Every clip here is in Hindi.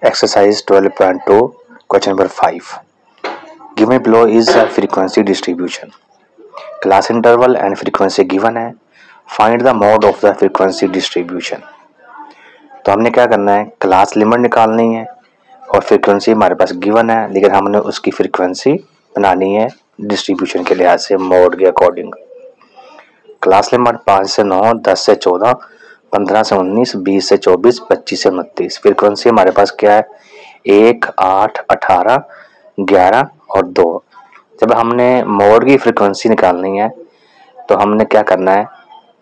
Exercise 12.2, question number 5. Given below is a frequency distribution. Class interval and frequency given है. Find the mode of the frequency distribution. तो हमने क्या करना है, क्लास लिमिट निकालनी है और फ्रीक्वेंसी हमारे पास गिवन है, लेकिन हमने उसकी फ्रीक्वेंसी बनानी है डिस्ट्रीब्यूशन के लिहाज से मोड के अकॉर्डिंग. क्लास लिमिट 5 से 9, 10 से 14, 15 से 19, 20 से 24, 25 से 29. फ्रीक्वेंसी हमारे पास क्या है, 1, 8, 18, 11 और 2. जब हमने मोड की फ्रीक्वेंसी निकालनी है तो हमने क्या करना है,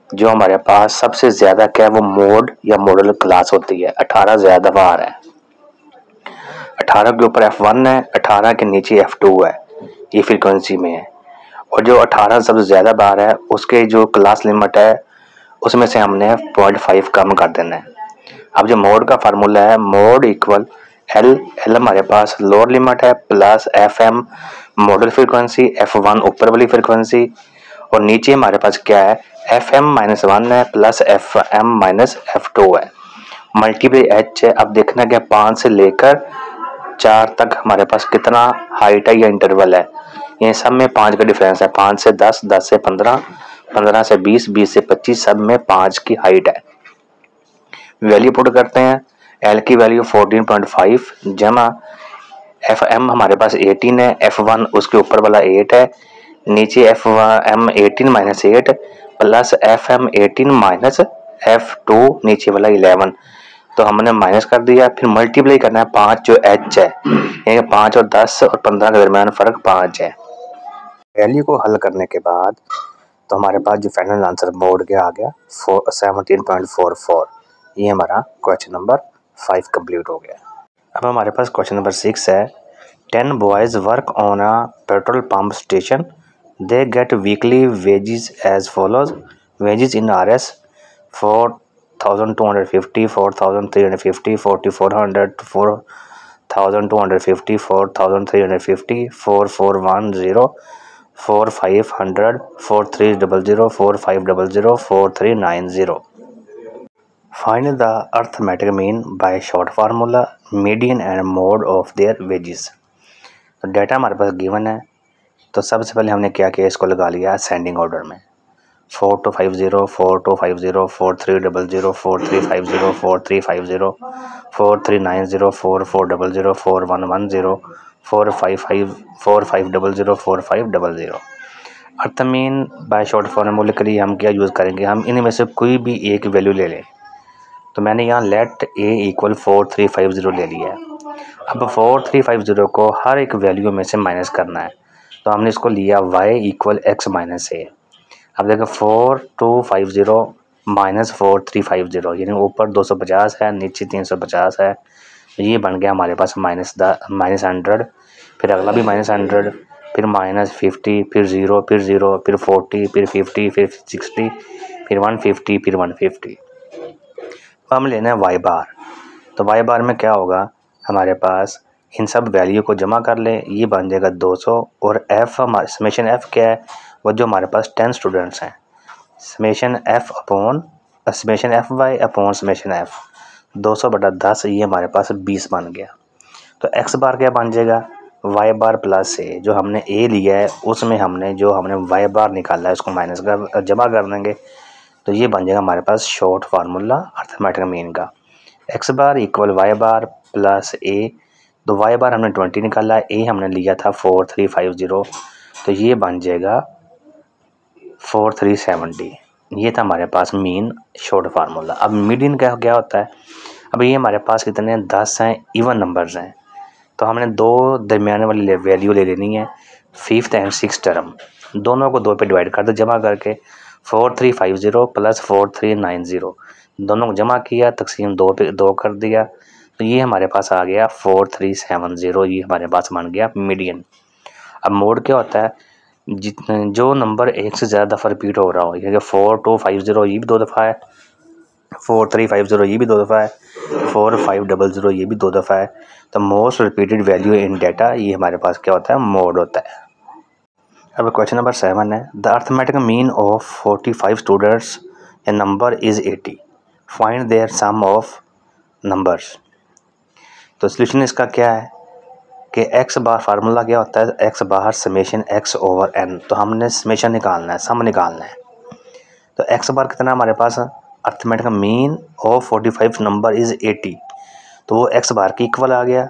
जो हमारे पास सबसे ज़्यादा क्या है वो मोड या मॉडल क्लास होती है. 18 ज़्यादा बार है, 18 के ऊपर F1 है, 18 के नीचे F2 है, ये फ्रीक्वेंसी में है. और जो 18 सबसे ज़्यादा बार है उसके जो क्लास लिमिट है उसमें से हमने 0.5 कम कर देना है. अब जो मोड का फार्मूला है, मोड इक्वल एल हमारे पास लोअर लिमिट है plus FM model frequency, F1 ऊपर वाली फ्रीक्वेंसी और नीचे हमारे पास क्या है, FM-1 है प्लस FM-F2 है, मल्टीप्लाई H है. अब देखना क्या 5 से लेकर 4 तक हमारे पास कितना हाइट है या इंटरवल है. ये सब में 5 का डिफरेंस है, 5 से 10, 10 से 15, 15 से 20, 20 से 25, सब में 5 की हाइट है. वैल्यू पुट करते हैं, एल की वैल्यू 14.5 जमा FM हमारे पास 18 है, F1 उसके ऊपर वाला 8 है, नीचे FM18 minus 8 plus FM18 minus F2 नीचे वाला 11. तो हमने माइनस कर दिया, फिर मल्टीप्लाई करना है 5 जो H है, यानी 5 और 10 और 15 के दरमियान फ़र्क 5 है. वैल्यू को हल करने के बाद तो हमारे पास जो फाइनल आंसर मोड के आ गया 17.44. ये हमारा क्वेश्चन नंबर 5 कंप्लीट हो गया. अब हमारे पास क्वेश्चन नंबर 6 है. 10 boys work on a petrol pump station. They get weekly wages as follows. Wages in RS 4,250, 4,350, 4,400, 4,250, 4,350, 4,410, 4,500, 4,300, 4,500, 4,390. Find the arithmetic mean by short formula, median and mode of their wages. तो डाटा हमारे पास गिवन है, तो सबसे पहले हमने क्या किया, इसको लगा लिया असेंडिंग ऑर्डर में. 4250, 4250, 4300, 4350, 4350, 4390, 4400, 4110, 455, 4500, 4500. अर्थ मीन बाय शॉर्ट फॉर्मूले के लिए हम क्या यूज़ करेंगे, हम इनमें से कोई भी एक वैल्यू ले लें. तो मैंने यहाँ लेट ए इक्वल 4350 ले लिया है. अब 4350 को हर एक वैल्यू में से माइनस करना है, तो हमने इसको लिया y इक्वल x माइनस ए. अब देखो 4250 माइनस 4350, यानी ऊपर 250 है नीचे 350 है, ये बन गया हमारे पास -100. फिर अगला भी -100, फिर -50, फिर 0, फिर 0, फिर 40, फिर 50, फिर 60, फिर 150, फिर 150. हम लेना है y बार. तो y बार में क्या होगा, हमारे पास इन सब वैल्यू को जमा कर ले, ये बन जाएगा 200. और f हमारा समेशन f क्या है, वो जो हमारे पास 10 स्टूडेंट्स हैं, summation f upon summation f y upon summation f 200/10, ये हमारे पास 20 बन गया. तो x बार क्या बन जाएगा, y बार प्लस a. जो हमने a लिया है उसमें हमने जो हमने y बार निकाला है उसको माइनस कर जमा कर देंगे, तो ये बन जाएगा हमारे पास शॉर्ट फार्मूला अर्थमेटिक मीन का. x bar equal y bar plus a. तो y बार हमने 20 निकाला है, a हमने लिया था 4350, तो ये बन जाएगा 4370. ये था हमारे पास मीन शॉर्ट फार्मूला. अब मीडियन का क्या होता है, अब ये हमारे पास कितने 10 हैं, इवन नंबर्स हैं, तो हमने दो दरमियाने वाली वैल्यू ले लेनी है, 5th एंड 6th टर्म. दोनों को 2 पे डिवाइड कर दो जमा करके. 4350 प्लस 4390, दोनों को जमा किया, तकसीम 2 पे 2 कर दिया, तो ये हमारे पास आ गया 4370. ये हमारे पास बन गया मीडियन. अब मोड क्या होता है, जितने जो नंबर एक से ज़्यादा दफ़ा रिपीट हो रहा हो, यानी 4250 ये भी 2 दफ़ा है, 4350 ये भी 2 दफ़ा है, 4500 ये भी 2 दफ़ा है. तो most repeated value in data, ये हमारे पास क्या होता है, मोड होता है. अब क्वेश्चन नंबर 7 है. The arithmetic mean of 45 students a number is 80. Find their sum of numbers. तो सोल्यूशन इसका क्या है कि एक्स बार फार्मूला क्या होता है, एक्स बार समेशन एक्स ओवर एन। तो हमने समेशन निकालना है, सम निकालना है। तो एक्स बार कितना हमारे पास, arithmetic mean of 45 number is 80, तो वो एक्स बार की इक्वल आ गया।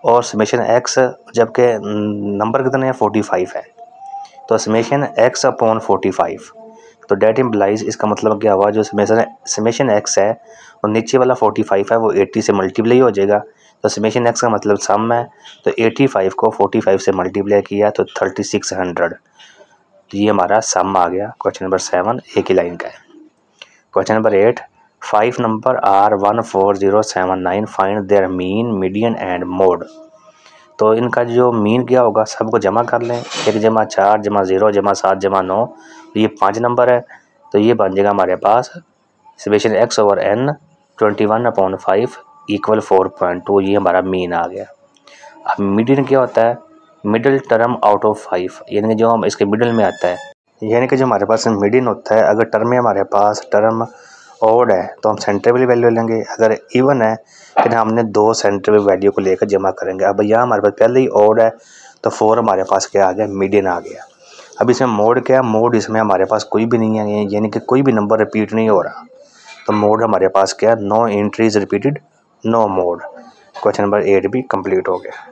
और समेशन एक्स जबकि नंबर कितने हैं 45 है, तो समेशन एक्स अपॉन 45, तो डेट इम्प्लाइज, इसका मतलब क्या हुआ, जो समेशन एक्स है और नीचे वाला 45 है वो 80 से मल्टीप्लाई हो जाएगा। तो समेशन एक्स का मतलब सम है, तो 85 को 45 से मल्टीप्लाई किया तो 3600, तो ये हमारा सम आ गया। क्वेश्चन नंबर 7 एक ही लाइन का है। Question number 8, 5 number are 14079, find their mean, median and mode. तो इनका जो मीन क्या होगा, सबको जमा कर लें, 1 जमा 4 जमा 0 जमा 7 जमा 9, तो ये 5 नंबर है, तो ये बन जाएगा हमारे पास summation x over n 21/5 equal 4.2, ये हमारा मीन आ गया। अब मीडियन क्या होता है, मिडिल टर्म आउट ऑफ 5, यानी कि जो हम इसके मिडिल में आता है, यानी कि जो हमारे पास मीडियन होता है, अगर टर्म में हमारे पास टर्म ऑड है तो हम सेंटर वाली वैल्यू लेंगे, अगर इवन है फिर हमने 2 सेंटर वैल्यू को लेकर जमा करेंगे। अब यहाँ हमारे पास पहले ही ऑड है तो 4 हमारे पास क्या आ गया, मीडियन आ गया। अब इसमें मोड क्या है, मोड इसमें हमारे पास कोई भी नहीं है, यानी कि कोई भी नंबर रिपीट नहीं हो रहा, तो मोड हमारे पास क्या है, no entries repeated, no mode. Question number 8 भी कंप्लीट हो गया।